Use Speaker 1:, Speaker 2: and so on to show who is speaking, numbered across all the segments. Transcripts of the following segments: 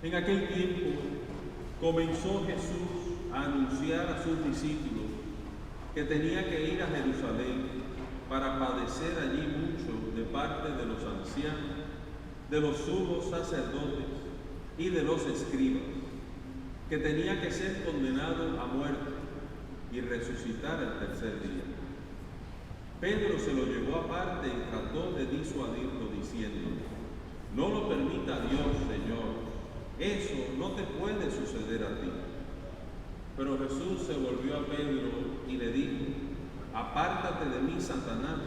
Speaker 1: En aquel tiempo comenzó Jesús a anunciar a sus discípulos que tenía que ir a Jerusalén para padecer allí mucho de parte de los ancianos, de los sumos sacerdotes y de los escribas, que tenía que ser condenado a muerte y resucitar el tercer día. Pedro se lo llevó aparte y trató de disuadirlo diciendo: no lo permita Dios, Señor, eso no te puede suceder a ti. Pero Jesús se volvió a Pedro y le dijo: apártate de mí, Satanás,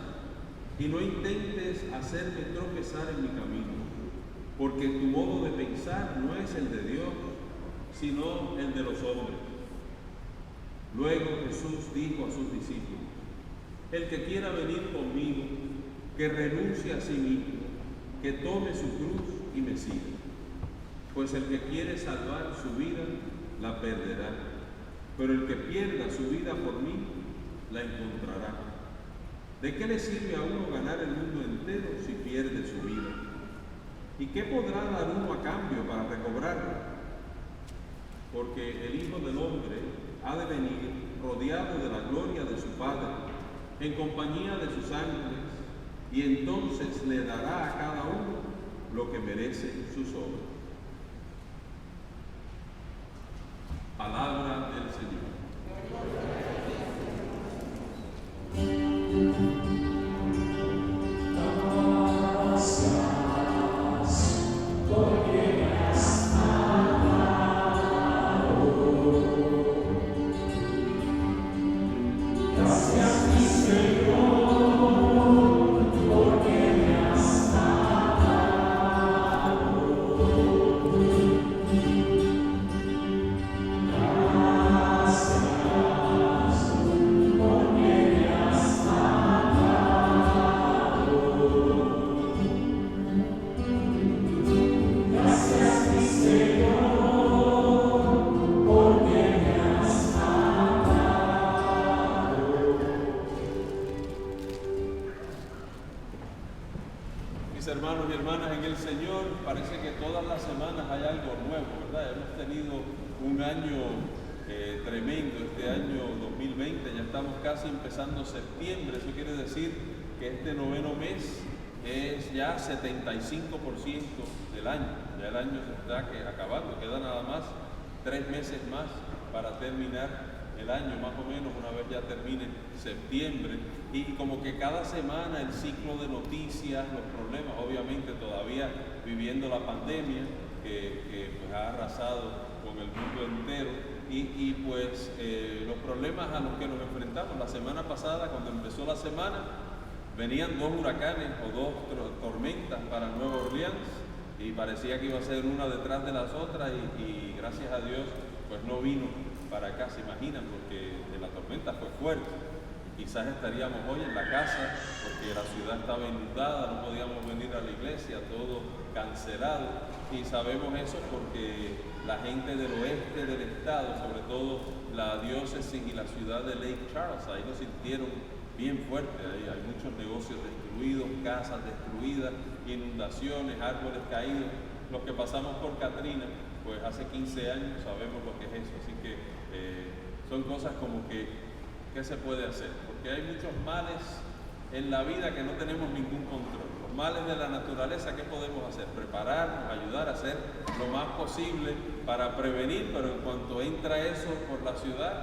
Speaker 1: y no intentes hacerme tropezar en mi camino, porque tu modo de pensar no es el de Dios, sino el de los hombres. Luego Jesús dijo a sus discípulos: el que quiera venir conmigo, que renuncie a sí mismo, que tome su cruz y me siga. Pues el que quiere salvar su vida, la perderá, pero el que pierda su vida por mí, la encontrará. ¿De qué le sirve a uno ganar el mundo entero si pierde su vida? ¿Y qué podrá dar uno a cambio para recobrarla? Porque el Hijo del Hombre ha de venir rodeado de la gloria de su Padre, en compañía de sus ángeles, y entonces le dará a cada uno lo que merece sus obras. Palabra del Señor. Hermanos y hermanas en el Señor, parece que todas las semanas hay algo nuevo, ¿verdad? Hemos tenido un año tremendo, este año 2020, ya estamos casi empezando septiembre. Eso quiere decir que este noveno mes es ya 75% del año. Ya el año se está acabando, queda nada más 3 meses más para terminar el año, más o menos, una vez ya termine septiembre. Y como que cada semana el ciclo de noticias, los problemas, obviamente todavía viviendo la pandemia que pues ha arrasado con el mundo entero, y pues los problemas a los que nos enfrentamos. La semana pasada, cuando empezó la semana, venían 2 huracanes o 2 tormentas para Nueva Orleans, y parecía que iba a ser una detrás de las otras, y gracias a Dios pues no vino para acá. Se imaginan, porque la tormenta fue fuerte. Quizás estaríamos hoy en la casa porque la ciudad estaba inundada, no podíamos venir a la iglesia, todo cancelado. Y sabemos eso porque la gente del oeste del estado, sobre todo la diócesis y la ciudad de Lake Charles, ahí lo sintieron bien fuerte. Ahí hay muchos negocios destruidos, casas destruidas, inundaciones, árboles caídos. Los que pasamos por Katrina, pues hace 15 años sabemos lo que es eso. Así que son cosas como que, ¿qué se puede hacer? Porque hay muchos males en la vida que no tenemos ningún control. Los males de la naturaleza, ¿qué podemos hacer? Prepararnos, ayudar a hacer lo más posible para prevenir, pero en cuanto entra eso por la ciudad,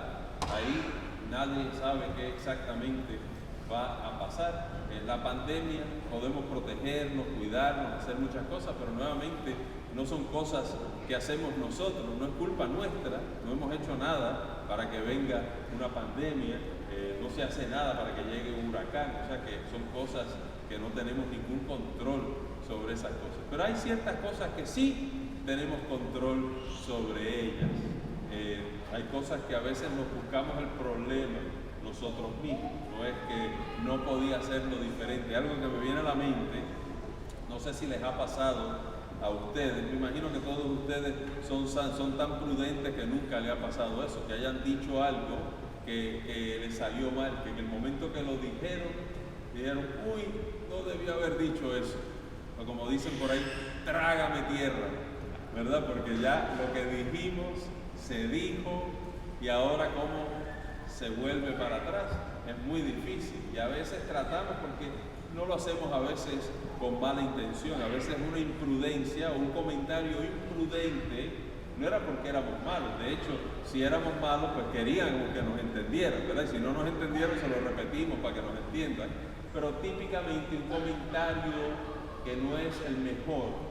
Speaker 1: ahí nadie sabe qué exactamente va a pasar. En la pandemia podemos protegernos, cuidarnos, hacer muchas cosas, pero nuevamente no son cosas que hacemos nosotros, no es culpa nuestra, no hemos hecho nada para que venga una pandemia, no se hace nada para que llegue un huracán. O sea que son cosas que no tenemos ningún control sobre esas cosas. Pero hay ciertas cosas que sí tenemos control sobre ellas. Hay cosas que a veces nos buscamos el problema nosotros mismos, no es que no podía hacerlo diferente. Algo que me viene a la mente, no sé si les ha pasado a ustedes, me imagino que todos ustedes son tan prudentes que nunca les ha pasado eso, que hayan dicho algo que les salió mal, que en el momento que lo dijeron, uy, no debía haber dicho eso, o como dicen por ahí, trágame tierra, ¿verdad? Porque ya lo que dijimos se dijo y ahora cómo se vuelve para atrás es muy difícil y a veces tratamos porque no lo hacemos a veces con mala intención, a veces una imprudencia o un comentario imprudente no era porque éramos malos, de hecho si éramos malos pues queríamos que nos entendieran, ¿verdad? Y si no nos entendieron se lo repetimos para que nos entiendan, pero típicamente un comentario que no es el mejor,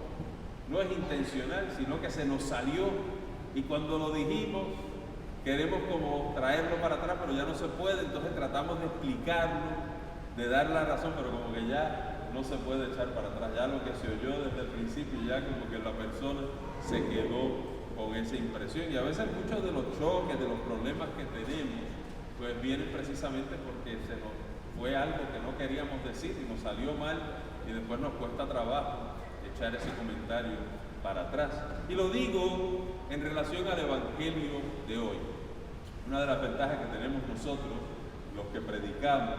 Speaker 1: no es intencional, sino que se nos salió y cuando lo dijimos queremos como traerlo para atrás, pero ya no se puede, entonces tratamos de explicarlo, de dar la razón, pero como que ya no se puede echar para atrás, ya lo que se oyó desde el principio, ya como que la persona se quedó con esa impresión. Y a veces muchos de los choques, de los problemas que tenemos, pues vienen precisamente porque se nos fue algo que no queríamos decir y nos salió mal y después nos cuesta trabajo echar ese comentario para atrás. Y lo digo en relación al Evangelio de hoy. Una de las ventajas que tenemos nosotros, los que predicamos,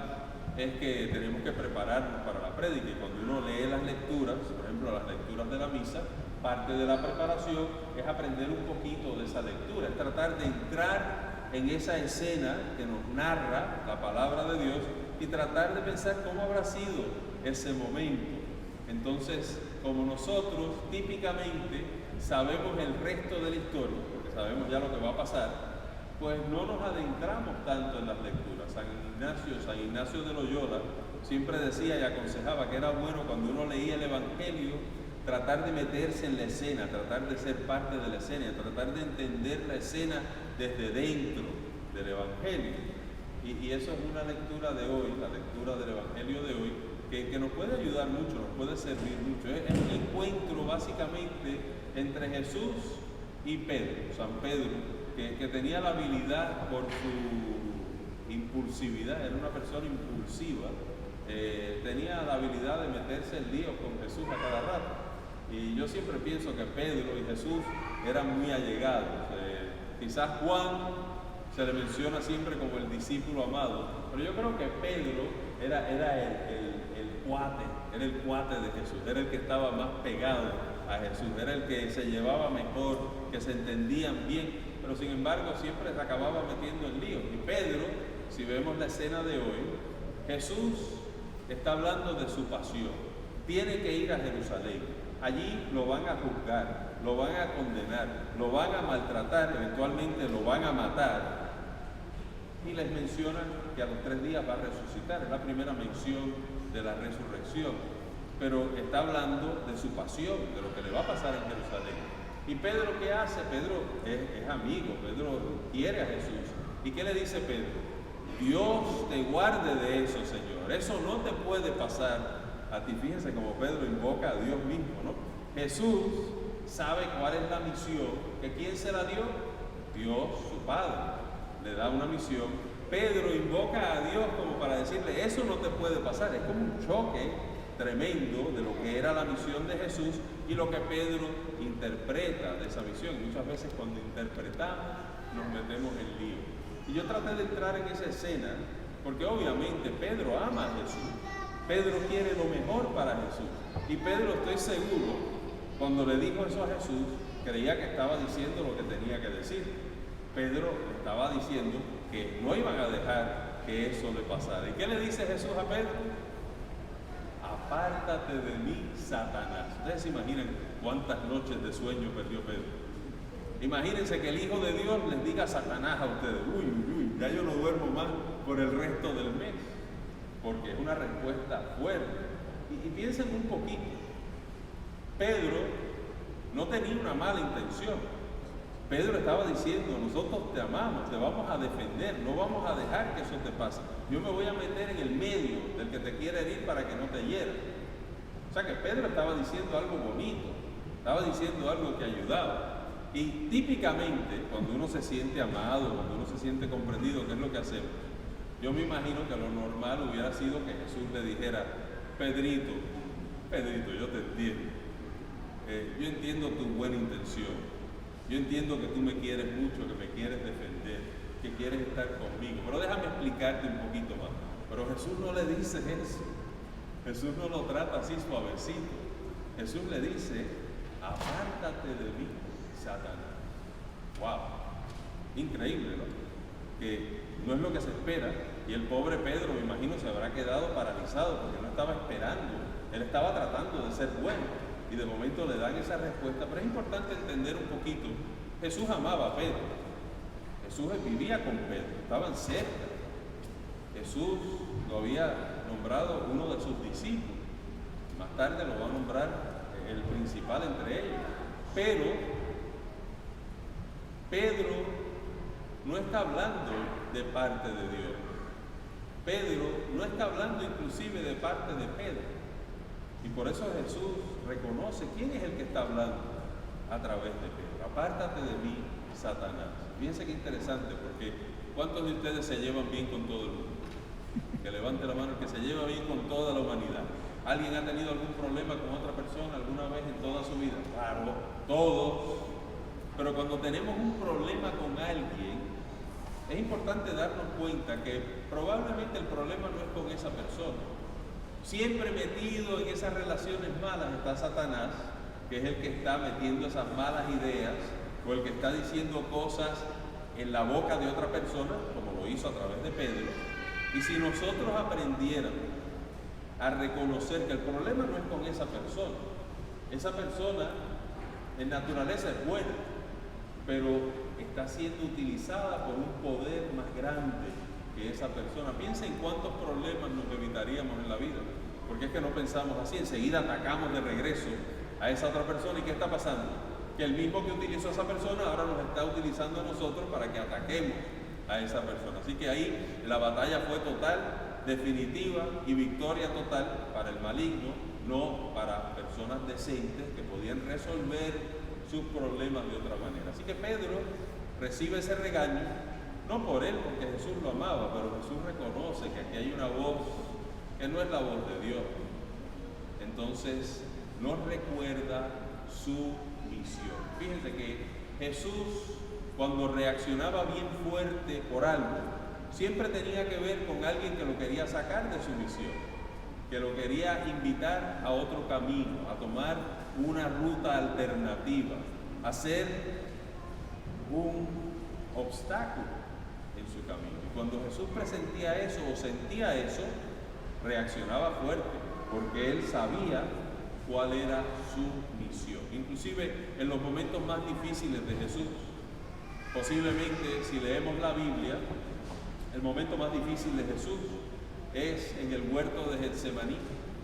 Speaker 1: es que tenemos que prepararnos para la prédica y cuando uno lee las lecturas, por ejemplo las lecturas de la misa, parte de la preparación es aprender un poquito de esa lectura, es tratar de entrar en esa escena que nos narra la palabra de Dios y tratar de pensar cómo habrá sido ese momento. Entonces, como nosotros típicamente sabemos el resto de la historia, porque sabemos ya lo que va a pasar, pues no nos adentramos tanto en las lecturas. San Ignacio de Loyola siempre decía y aconsejaba que era bueno cuando uno leía el Evangelio tratar de meterse en la escena, tratar de ser parte de la escena, tratar de entender la escena desde dentro del Evangelio. Y eso es una lectura de hoy, la lectura del Evangelio de hoy, que nos puede ayudar mucho, nos puede servir mucho. Es un encuentro básicamente entre Jesús y Pedro, San Pedro, que tenía la habilidad por su impulsividad, era una persona impulsiva, tenía la habilidad de meterse en líos con Jesús a cada rato. Y yo siempre pienso que Pedro y Jesús eran muy allegados. Quizás Juan se le menciona siempre como el discípulo amado, pero yo creo que Pedro era el cuate de Jesús, era el que estaba más pegado a Jesús, era el que se llevaba mejor, que se entendían bien, pero sin embargo siempre se acababa metiendo en líos. Y Pedro, si vemos la escena de hoy, Jesús está hablando de su pasión, tiene que ir a Jerusalén, allí lo van a juzgar, lo van a condenar, lo van a maltratar, eventualmente lo van a matar. Y les menciona que a los 3 días va a resucitar, es la primera mención de la resurrección, pero está hablando de su pasión, de lo que le va a pasar en Jerusalén. ¿Y Pedro qué hace? Pedro es amigo, Pedro quiere a Jesús. ¿Y qué le dice Pedro? Dios te guarde de eso, Señor, eso no te puede pasar a ti. Fíjense como Pedro invoca a Dios mismo, ¿no? Jesús sabe cuál es la misión, que ¿quién se la dio? Dios, su Padre, le da una misión. Pedro invoca a Dios como para decirle, eso no te puede pasar. Es como un choque tremendo de lo que era la misión de Jesús y lo que Pedro interpreta de esa misión. Muchas veces cuando interpretamos nos metemos en lío. Y yo traté de entrar en esa escena porque obviamente Pedro ama a Jesús. Pedro quiere lo mejor para Jesús. Y Pedro, estoy seguro, cuando le dijo eso a Jesús, creía que estaba diciendo lo que tenía que decir. Pedro estaba diciendo que no iban a dejar que eso le pasara. ¿Y qué le dice Jesús a Pedro? Apártate de mí, Satanás. Ustedes se imaginan cuántas noches de sueño perdió Pedro. Imagínense que el Hijo de Dios les diga a Satanás a ustedes, uy, ya yo no duermo más por el resto del mes, porque es una respuesta fuerte. Y piensen un poquito, Pedro no tenía una mala intención. Pedro estaba diciendo, nosotros te amamos, te vamos a defender, no vamos a dejar que eso te pase. Yo me voy a meter en el medio del que te quiere herir para que no te hiera. O sea que Pedro estaba diciendo algo bonito, estaba diciendo algo que ayudaba. Y típicamente, cuando uno se siente amado, cuando uno se siente comprendido, ¿qué es lo que hacemos? Yo me imagino que lo normal hubiera sido que Jesús le dijera, Pedrito, yo te entiendo. Yo entiendo tu buena intención. Yo entiendo que tú me quieres mucho, que me quieres defender, que quieres estar conmigo. Pero déjame explicarte un poquito más. Pero Jesús no le dice eso. Jesús no lo trata así suavecito. Jesús le dice, apártate de mí, Satanás. ¡Wow! Increíble, ¿no? Que no es lo que se espera. Y el pobre Pedro, me imagino, se habrá quedado paralizado porque no estaba esperando. Él estaba tratando de ser bueno y de momento le dan esa respuesta. Pero es importante entender un poquito. Jesús amaba a Pedro. Jesús vivía con Pedro, estaban cerca. Jesús lo había nombrado uno de sus discípulos. Más tarde lo va a nombrar el principal entre ellos. Pero Pedro no está hablando de parte de Dios. Pedro no está hablando inclusive de parte de Pedro. Y por eso Jesús reconoce quién es el que está hablando a través de Pedro. Apártate de mí, Satanás. Fíjense qué interesante, porque ¿cuántos de ustedes se llevan bien con todo el mundo? Que levante la mano el que se lleva bien con toda la humanidad. ¿Alguien ha tenido algún problema con otra persona alguna vez en toda su vida? Claro, todos. Pero cuando tenemos un problema con alguien, es importante darnos cuenta que probablemente el problema no es con esa persona. Siempre metido en esas relaciones malas está Satanás, que es el que está metiendo esas malas ideas, o el que está diciendo cosas en la boca de otra persona, como lo hizo a través de Pedro. Y si nosotros aprendiéramos a reconocer que el problema no es con esa persona en naturaleza es buena, pero está siendo utilizada por un poder más grande que esa persona. Piensa en cuántos problemas nos evitaríamos en la vida, porque es que no pensamos así, enseguida atacamos de regreso a esa otra persona. ¿Y qué está pasando? Que el mismo que utilizó a esa persona ahora nos está utilizando a nosotros para que ataquemos a esa persona. Así que ahí la batalla fue total, definitiva y victoria total para el maligno, no para personas decentes que podían resolver sus problemas de otra manera. Así que Pedro recibe ese regaño, no por él, porque Jesús lo amaba, pero Jesús reconoce que aquí hay una voz que no es la voz de Dios. Entonces nos recuerda su misión. Fíjense que Jesús, cuando reaccionaba bien fuerte por algo, siempre tenía que ver con alguien que lo quería sacar de su misión, que lo quería invitar a otro camino, a tomar una ruta alternativa, a ser un obstáculo en su camino. Y cuando Jesús presentía eso o sentía eso, reaccionaba fuerte, porque él sabía cuál era su misión. Inclusive en los momentos más difíciles de Jesús, posiblemente si leemos la Biblia, el momento más difícil de Jesús es en el huerto de Getsemaní,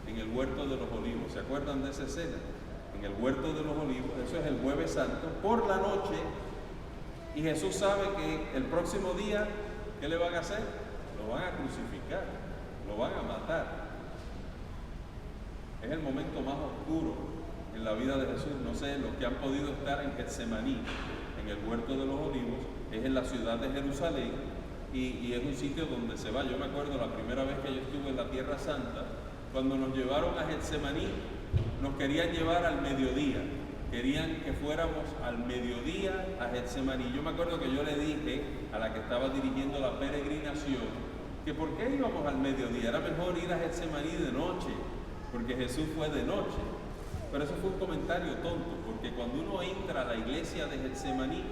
Speaker 1: en el huerto de los olivos. ¿Se acuerdan de esa escena? En el huerto de los olivos, eso es el Jueves Santo, por la noche, y Jesús sabe que el próximo día, ¿qué le van a hacer? Lo van a crucificar, lo van a matar. Es el momento más oscuro en la vida de Jesús. No sé, los que han podido estar en Getsemaní, en el huerto de los olivos, es en la ciudad de Jerusalén, y es un sitio donde se va. Yo me acuerdo la primera vez que yo estuve en la Tierra Santa, cuando nos llevaron a Getsemaní, nos querían llevar al mediodía, querían que fuéramos al mediodía a Getsemaní. Yo me acuerdo que yo le dije a la que estaba dirigiendo la peregrinación que por qué íbamos al mediodía, era mejor ir a Getsemaní de noche, porque Jesús fue de noche. Pero eso fue un comentario tonto, porque cuando uno entra a la iglesia de Getsemaní,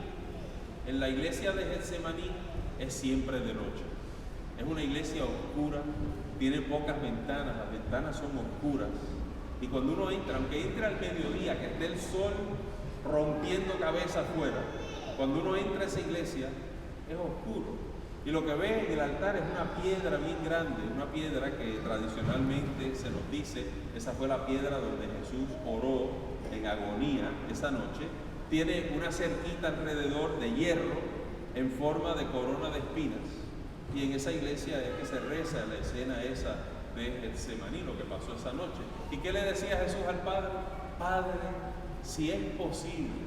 Speaker 1: en la iglesia de Getsemaní es siempre de noche. Es una iglesia oscura, tiene pocas ventanas, las ventanas son oscuras. Y cuando uno entra, aunque entre al mediodía, que esté el sol rompiendo cabeza afuera, cuando uno entra a esa iglesia es oscuro. Y lo que ve en el altar es una piedra bien grande, una piedra que tradicionalmente se nos dice, esa fue la piedra donde Jesús oró en agonía esa noche. Tiene una cerquita alrededor de hierro en forma de corona de espinas. Y en esa iglesia es que se reza la escena esa de Getsemaní, lo que pasó esa noche. ¿Y qué le decía Jesús al Padre? Padre, si es posible,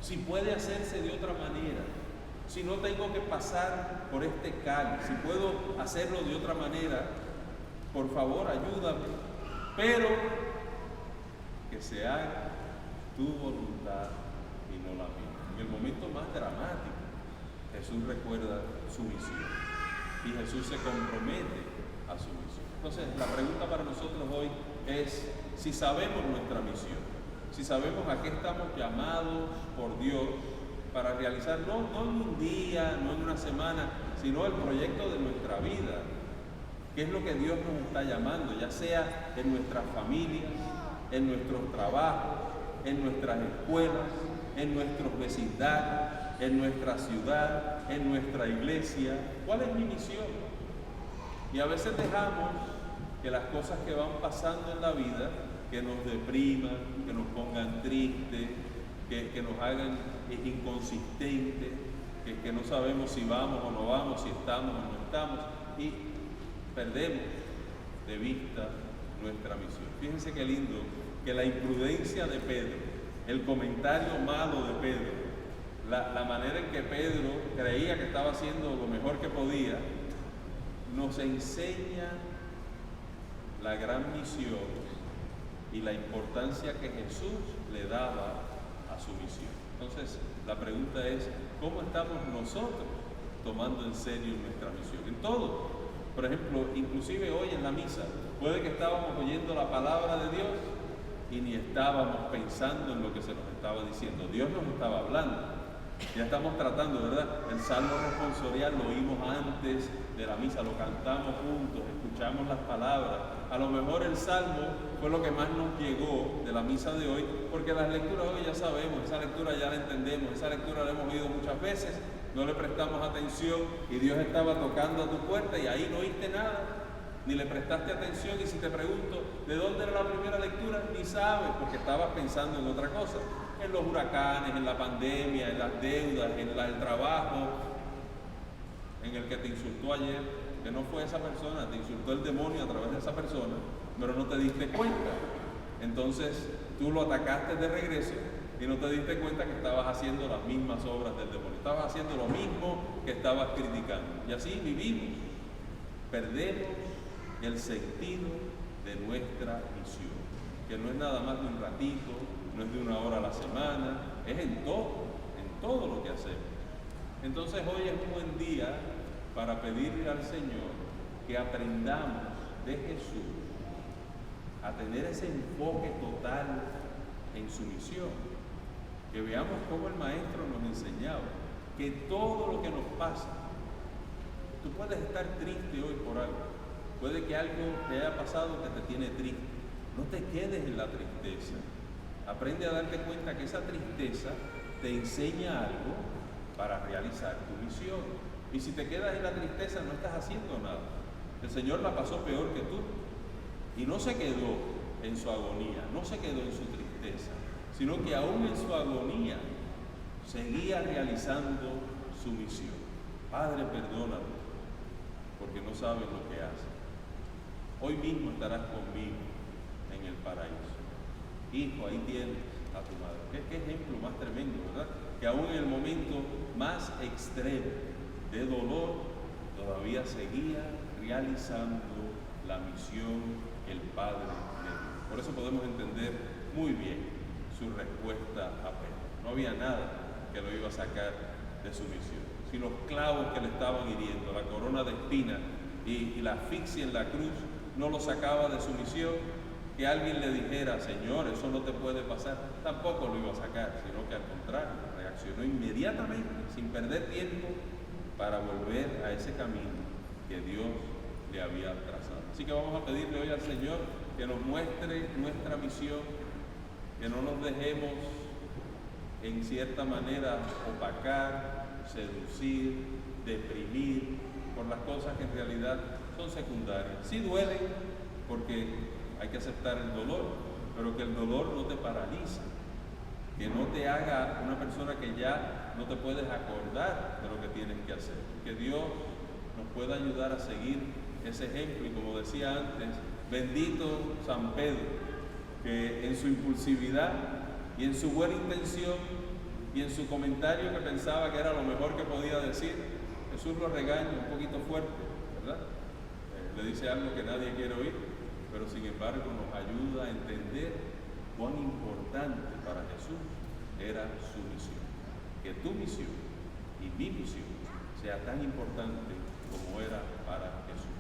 Speaker 1: si puede hacerse de otra manera, si no tengo que pasar por este cáliz, si puedo hacerlo de otra manera, por favor ayúdame, pero que se haga tu voluntad y no la mía. En el momento más dramático, Jesús recuerda su misión y Jesús se compromete a su misión. Entonces, la pregunta para nosotros hoy es, si sabemos nuestra misión, si sabemos a qué estamos llamados por Dios para realizar, no en un día, no en una semana, sino el proyecto de nuestra vida. ¿Qué es lo que Dios nos está llamando? Ya sea en nuestras familias, en nuestros trabajos, en nuestras escuelas, en nuestros vecindarios, en nuestra ciudad, en nuestra iglesia. ¿Cuál es mi misión? Y a veces dejamos que las cosas que van pasando en la vida, que nos depriman, que nos pongan tristes, que nos hagan inconsistentes, que no sabemos si vamos o no vamos, si estamos o no estamos, y perdemos de vista nuestra misión. Fíjense qué lindo que la imprudencia de Pedro, el comentario malo de Pedro, la manera en que Pedro creía que estaba haciendo lo mejor que podía, nos enseña la gran misión y la importancia que Jesús le daba a su misión. Entonces, la pregunta es, ¿cómo estamos nosotros tomando en serio nuestra misión? En todo. Por ejemplo, inclusive hoy en la misa, puede que estábamos oyendo la palabra de Dios y ni estábamos pensando en lo que se nos estaba diciendo. Dios nos estaba hablando. Ya estamos tratando, ¿verdad? El salmo responsorial lo oímos antes de la misa, lo cantamos juntos, escuchamos las palabras. A lo mejor el salmo fue lo que más nos llegó de la misa de hoy, porque las lecturas hoy ya sabemos, esa lectura ya la entendemos, esa lectura la hemos oído muchas veces, no le prestamos atención y Dios estaba tocando a tu puerta y ahí no oíste nada, ni le prestaste atención, y si te pregunto de dónde era la primera lectura, ni sabes, porque estabas pensando en otra cosa, en los huracanes, en la pandemia, en las deudas, en el trabajo, en el que te insultó ayer, que no fue esa persona, te insultó el demonio a través de esa persona, pero no te diste cuenta. Entonces tú lo atacaste de regreso y no te diste cuenta que estabas haciendo las mismas obras del demonio, estabas haciendo lo mismo que estabas criticando. Y así vivimos, perdemos el sentido de nuestra misión, que no es nada más de un ratito, no es de una hora a la semana, es en todo lo que hacemos. Entonces hoy es un buen día para pedirle al Señor que aprendamos de Jesús a tener ese enfoque total en su misión, que veamos cómo el Maestro nos enseñaba que todo lo que nos pasa, tú puedes estar triste hoy por algo, puede que algo te haya pasado que te tiene triste, no te quedes en la tristeza, aprende a darte cuenta que esa tristeza te enseña algo para realizar tu misión. Y si te quedas en la tristeza no estás haciendo nada. El Señor la pasó peor que tú y no se quedó en su agonía, no se quedó en su tristeza, sino que aún en su agonía seguía realizando su misión. Padre, perdóname, porque no sabes lo que haces. Hoy mismo estarás conmigo en el paraíso. Hijo, ahí tienes a tu madre. ¿Qué ejemplo más tremendo, ¿verdad? Que aún en el momento más extremo de dolor, todavía seguía realizando la misión que el Padre le dio. Por eso podemos entender muy bien su respuesta a Pedro. No había nada que lo iba a sacar de su misión. Si los clavos que le estaban hiriendo, la corona de espinas y la asfixia en la cruz, no lo sacaba de su misión, que alguien le dijera, Señor, eso no te puede pasar, tampoco lo iba a sacar, sino que al contrario, reaccionó inmediatamente, sin perder tiempo, para volver a ese camino que Dios le había trazado. Así que vamos a pedirle hoy al Señor que nos muestre nuestra misión, que no nos dejemos en cierta manera opacar, seducir, deprimir por las cosas que en realidad son secundarias. Sí duelen porque hay que aceptar el dolor, pero que el dolor no te paralice, que no te haga una persona que ya no te puedes acordar de lo que tienes que hacer. Que Dios nos pueda ayudar a seguir ese ejemplo y, como decía antes, bendito San Pedro, que en su impulsividad y en su buena intención y en su comentario que pensaba que era lo mejor que podía decir, Jesús lo regaña un poquito fuerte, ¿verdad? Le dice algo que nadie quiere oír, pero sin embargo nos ayuda a entender cuán importante para Jesús era su misión. Que tu misión y mi misión sea tan importante como era para Jesús.